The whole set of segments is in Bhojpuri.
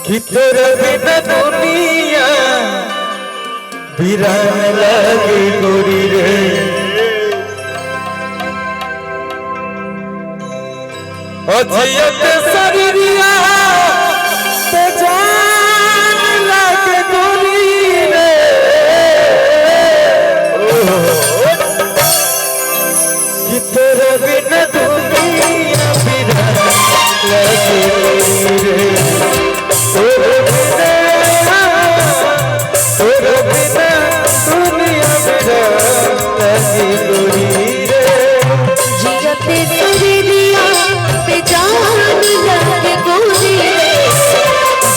कि तेरे बिना दुनिया वीरान लागे गोरी रे। अजियत शरीरिया ते जान लागे गोरी रे। कि तेरे बिना दुनिया वीरान लागे गोरी रे। तेरे बिना दुनिया वीरान लागे गोरी रे। जियते शरीरिया ते जान लागे गोरी रे।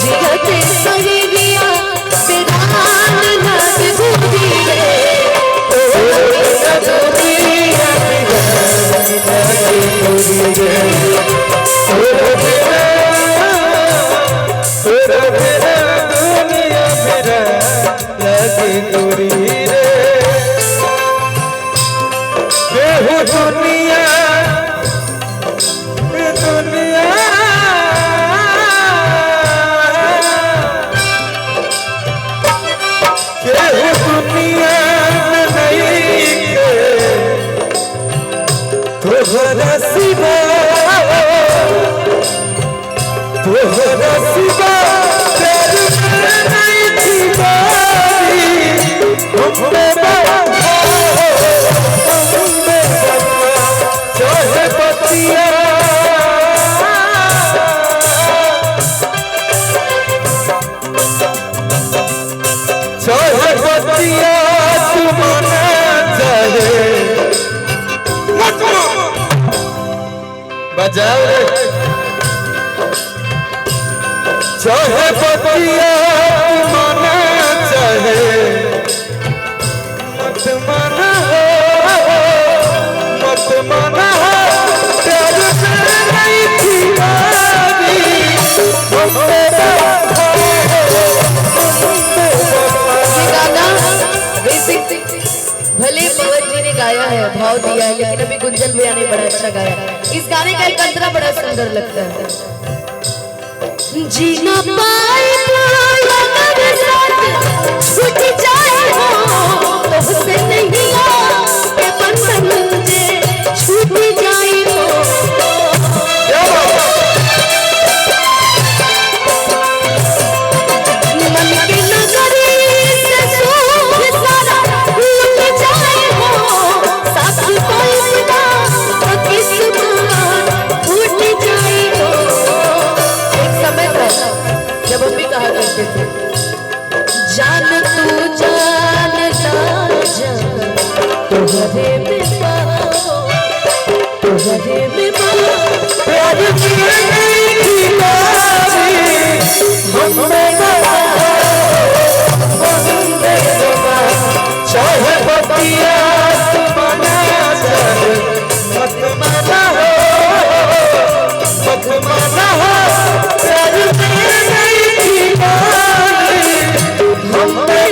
जियते शरीरिया ते जान लागे गोरी रे। दुनिया वीरान लागे गोरी रे। दुनिया वीरान लागे गोरी रे। केहू दुनिया केहू दुनिया में नहीं के तोहरा सिवा प्यार में नहीं थी बारी। हमने चाहे पतिया चाहे पतिया तुम न चाहे बजाओ रे। चाहे पतिया तुम न चाहे मत माना हो मत माना हो। प्यार में नहीं थी बारी। ये गाना बेसिक भले पवन जी ने गाया है, भाव दिया है, लेकिन अभी गुंजन भैया ने बड़ा अच्छा गाया। इस गाने का एक अंतरा बड़ा सुंदर लगता है। जीना पाए अगर साथ छूट जाए हो तो उससे नहीं के बंधन मुझे छूट जाए हो। मन के नगरी से सुख सारा लुट जाए हो। साथ कोई खुदा तो किस्मत फूट जाए हो। एक समय था जब हम भी कहा करते थे जान तू जान जा तुझे में पाओ तुझे में पाओ। प्यार में नहीं थी बारी। हमने चाहे पतिया तुम न चाहे मत माना हो मत माना हो। प्यार में नहीं थी बारी। हमने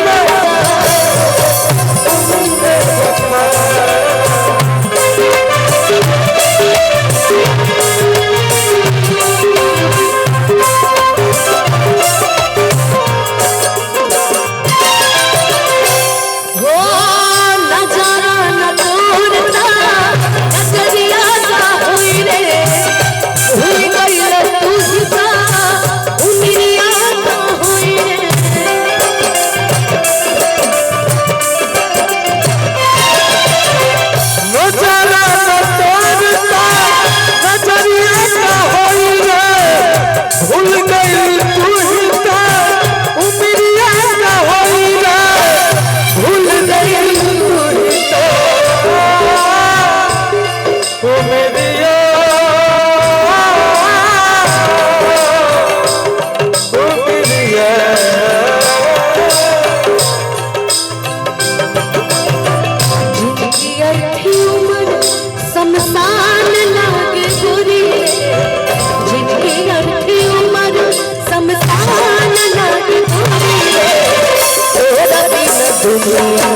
हो नजारा न तोड़ता नजरिया सा हुई रे। भूल गई रे तू सा उंगलियां सा हुई रे। नजारा न तोड़ता नजरिया का होई रे। भूल गई तू ही था उमरिया का होई रे। भूल गई तू ही तो उमरिया उमरिया। जिनकी अर्थी उम्र शमशान लागे गोरी रे। जिनकी अर्थी उम्र शमशान लागे गोरी रे। तेरा बिना दुनिया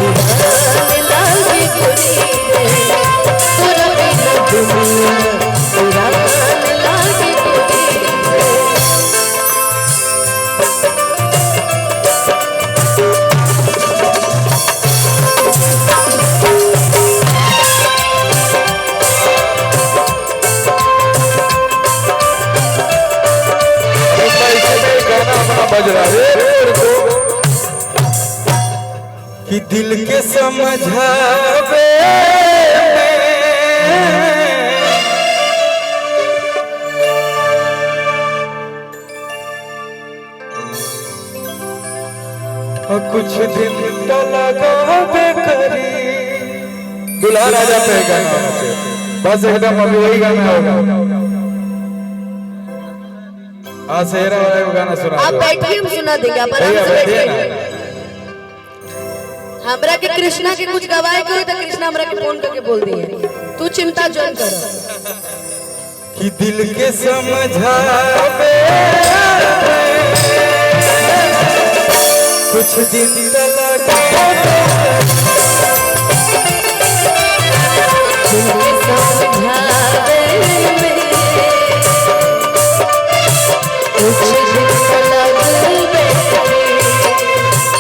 वीरान लागे गोरी रे। तेरा बिना दुनिया वीरान लागे गोरी रे। बज रहा है कि दिल के समझावे और कुछ दिन तो लगावे करी। दुल्हा राजा पे गाना बस एकदम अभी वही गाना होगा। हाँ सेहरा वाला गाना सुना। आप बैठिए हम सुना देंगे। आप आराम से बैठिए। हमरा के कृष्णा के कुछ गवाए करे तो कृष्णा हमरा के फोन करके बोल दिए तू चिंता जोन कर कि दिल के समझावे कुछ दिन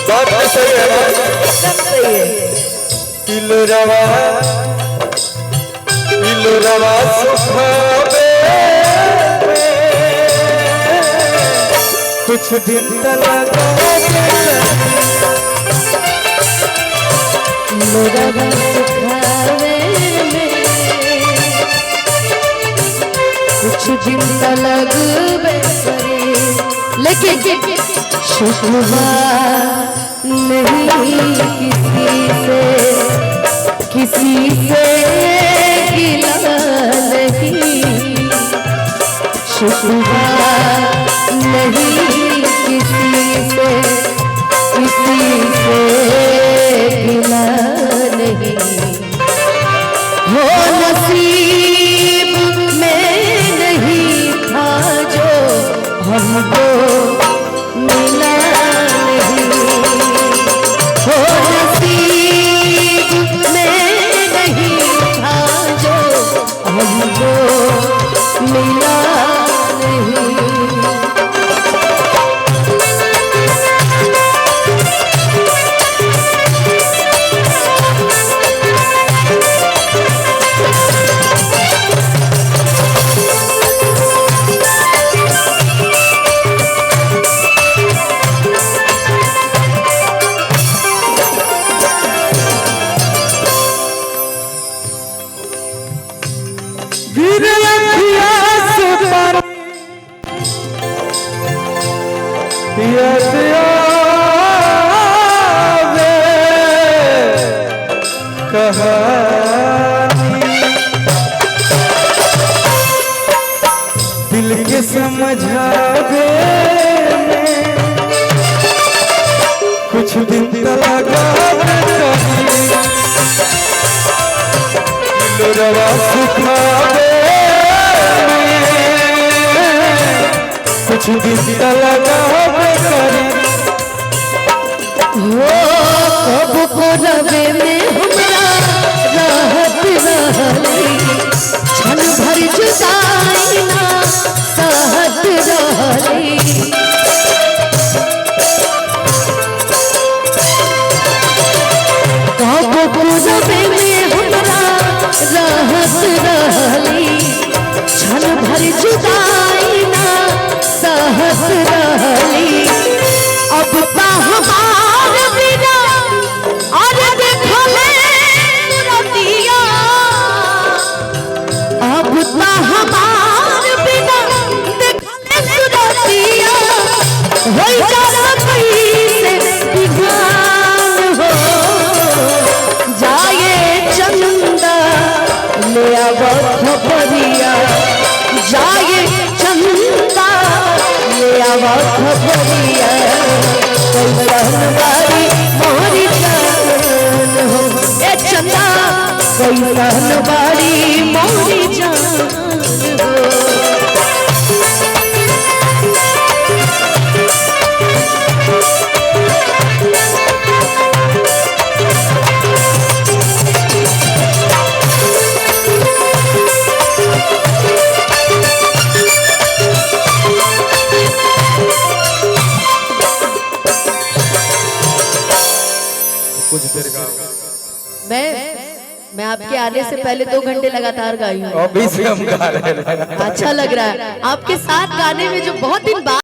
बात सही है ना? इलोरवा सुखावे कुछ दिन कुछ दिन तलग लेकिन शुक्रिया नहीं किसी से गिला नहीं शुक्रिया नहीं किसी से गिला नहीं हो नसीब में नहीं था जो हमको मिला नहीं हो नसीब में नहीं था जो हमको मिला नहीं। दिल के समझावे कुछ दिन इलोरवा सुखावे कुछ दिन लगावे करी हो कब को रवे में हमरा राहत रहली क्षण भर जुदाई ना सहत रहली कब को रवे में हमरा राहत रहली क्षण भर जुदाई ना सहत रहली अब हमार बिना और देखले रतिया अब हमार बिना देखले रतिया होई जाला कैसे बिगान हो जाए चंदा ले आवत खबरिया जाए चंदा ले आवत खबरिया बारी मोरी जान हो ए चंदा कोई बारी मोरी जान हो कुछ देर का मैं आपके आने से पहले 2 घंटे लगातार गाई हूँ। अभी से हम गा रहे हैं। अच्छा लग रहा है आपके साथ गाने में जो बहुत दिन बाद